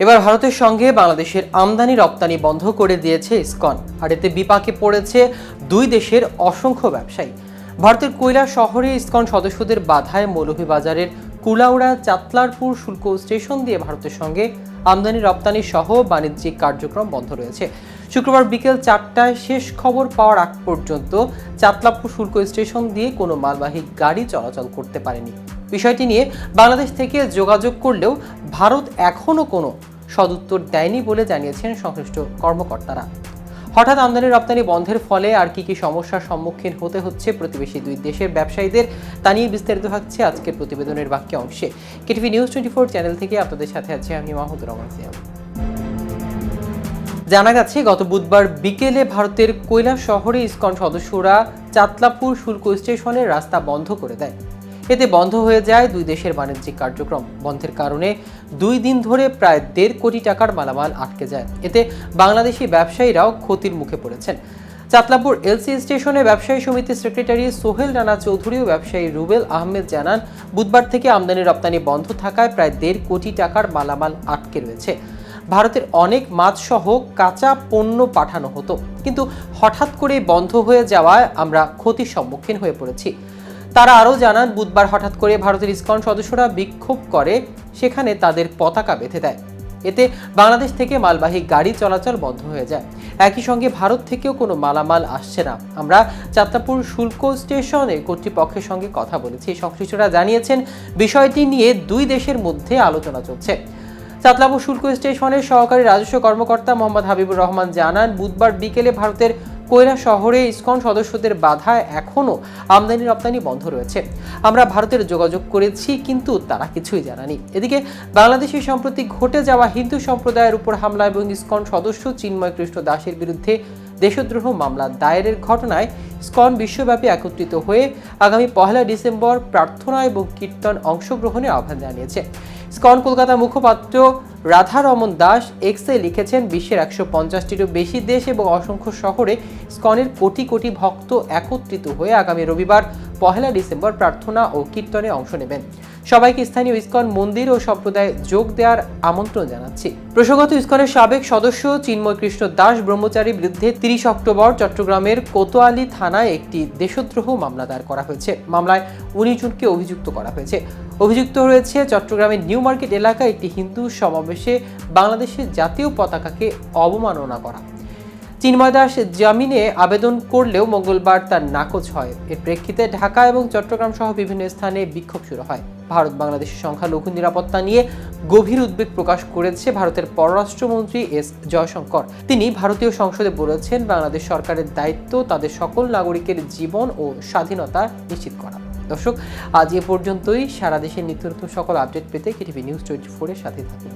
এবার ভারতের সঙ্গে বাংলাদেশের আমদানি রপ্তানি বন্ধ করে দিয়েছে ইসকন, আর এতে বিপাকে পড়েছে দুই দেশের অসংখ্য ব্যবসায়ী। ভারতের কৈলাস শহরে ইসকন সদস্যদের বাধায় মৌলভীবাজারের কুলাউড়া চাতলারপুর শুল্ক স্টেশন দিয়ে ভারতের সঙ্গে আমদানি রপ্তানি সহ বাণিজ্যিক কার্যক্রম বন্ধ রয়েছে। শুক্রবার বিকেল 4টায় শেষ খবর পাওয়ার আগ পর্যন্ত চাতলাপুর শুল্ক স্টেশন দিয়ে কোনো মালবাহী গাড়ি চলাচল করতে পারেনি। বিষয়টি নিয়ে বাংলাদেশ থেকে যোগাযোগ করলেও ভারত এখনও কোনো সদুত্তর দেয়নি বলে জানিয়েছেন সংশ্লিষ্ট কর্মকর্তারা। হঠাৎ আমদানি রপ্তানি বন্ধের ফলে আর কি সমস্যার সম্মুখীন হতে হচ্ছে প্রতিবেশী দুই দেশের ব্যবসায়ীদের, তা নিয়ে বিস্তারিত থাকছে আজকের প্রতিবেদনের বাকি অংশে। কেটিভি নিউজ 24 চ্যানেল থেকে আপনাদের সাথে আছে আমি মাহমুদুর রহমান সিয়াম। জানা গেছে, গত বুধবার বিকেলে ভারতের কৈলাস শহরে ইসকন সদস্যরা চাতলাপুর শুল্ক স্টেশনের রাস্তা বন্ধ করে দেয়। এতে বন্ধ হয়ে যায় দুই দেশের বাণিজ্যিক কার্যক্রম। বন্ধের কারণে 2 দিন ধরে প্রায় 1.5 কোটি টাকার মালামাল আটকে যায়। এতে বাংলাদেশি ব্যবসায়ীরাও ক্ষতির মুখে পড়েছেন। চাতলাপুর এলসি স্টেশনে ব্যবসায়ী সমিতির সেক্রেটারি সোহেল রানা চৌধুরী ও ব্যবসায়ী রুবেল আহমেদ জানান, বুধবার থেকে আমদানি রপ্তানি বন্ধ থাকায় প্রায় 1.5 কোটি টাকার মালামাল আটকে রয়েছে। ভারতের অনেক মাছ সহ কাঁচা পণ্য পাঠানো হতো, কিন্তু হঠাৎ করে বন্ধ হয়ে যাওয়ায় আমরা ক্ষতির সম্মুখীন হয়ে পড়েছি। তারা আরও জানান, বুধবার হঠাৎ করে ভারতের ইসকন সদস্যরা বিক্ষোভ করে সেখানে তাদের পতাকা বেঁধে দেয়। এতে বাংলাদেশ থেকে মালবাহী গাড়ি চলাচল বন্ধ হয়ে যায়। একই সঙ্গে ভারত থেকেও কোনো মালামাল আসছে না। আমরা চাতলাপুর শুল্ক স্টেশনে কর্তৃপক্ষের সঙ্গে কথা বলেছি। সংশ্লিষ্টরা জানিয়েছেন, বিষয়টি নিয়ে দুই দেশের মধ্যে আলোচনা চলছে। চাতলাপুর শুল্ক স্টেশনের সহকারী রাজস্ব কর্মকর্তা মোহাম্মদ হাবিবুর রহমান জানান, বুধবার বিকেলে ভারতের কৈলাস শহরে ইসকন সদস্যদের বাধায় এখনও আমদানি রপ্তানি বন্ধ রয়েছে। আমরা ভারতের যোগাযোগ করেছি, কিন্তু তারা কিছুই জানানি। এদিকে বাংলাদেশে সম্প্রতি ঘটে যাওয়া হিন্দু সম্প্রদায়ের উপর হামলা এবং ইসকন সদস্য চিন্ময় কৃষ্ণ দাসের বিরুদ্ধে দেশদ্রোহ মামলা দায়েরের ঘটনায় ইসকন বিশ্বব্যাপী একত্রিত হয়ে আগামী 1 ডিসেম্বর প্রার্থনা এবং কীর্তন অংশগ্রহণের আহ্বান জানিয়েছে। ইসকন কলকাতার মুখপাত্র রাধারমন দাস এক্সে লিখেছেন, বিশ্বের 150টিরও বেশি দেশ এবং অসংখ্য শহরে ইসকনের কোটি কোটি ভক্ত একত্রিত হয়ে আগামী রবিবার 1 ডিসেম্বর প্রার্থনা ও কীর্তনে অংশ নেবেন। সবাইকে স্থানীয় ইসকন মন্দির ও সম্প্রদায়ে যোগ দেওয়ার আমন্ত্রণ জানাচ্ছি। প্রসঙ্গত, ইসকনের সাবেক সদস্য চিন্ময় কৃষ্ণ দাস ব্রহ্মচারীর বিরুদ্ধে 30 অক্টোবর চট্টগ্রামের কোতোয়ালি থানায় একটি দেশদ্রোহ মামলা দায়ের করা হয়েছে। মামলায় 19 জনকে অভিযুক্ত করা হয়েছে। অভিযুক্ত রয়েছে চট্টগ্রামের নিউ মার্কেট এলাকায় একটি হিন্দু সমাবেশে বাংলাদেশের জাতীয় পতাকাকে অবমাননা করা। চিন্ময় দাস জামিনে আবেদন করলেও মঙ্গলবার তার নাকচ হয়। এর প্রেক্ষিতে ঢাকা এবং চট্টগ্রাম সহ বিভিন্ন স্থানে বিক্ষোভ শুরু হয়। ভারত বাংলাদেশের সংখ্যালঘু নিরাপত্তা নিয়ে গভীর উদ্বেগ প্রকাশ করেছে ভারতের পররাষ্ট্রমন্ত্রী এস জয়শঙ্কর। তিনি ভারতীয় সংসদে বলেছেন, বাংলাদেশ সরকারের দায়িত্ব তাদের সকল নাগরিকের জীবন ও স্বাধীনতা নিশ্চিত করা। দর্শক, আজ এ পর্যন্তই। সারা দেশের নিত্য নতুন সকল আপডেট পেতে কেটিভি নিউজ 24 এর সাথে থাকুন।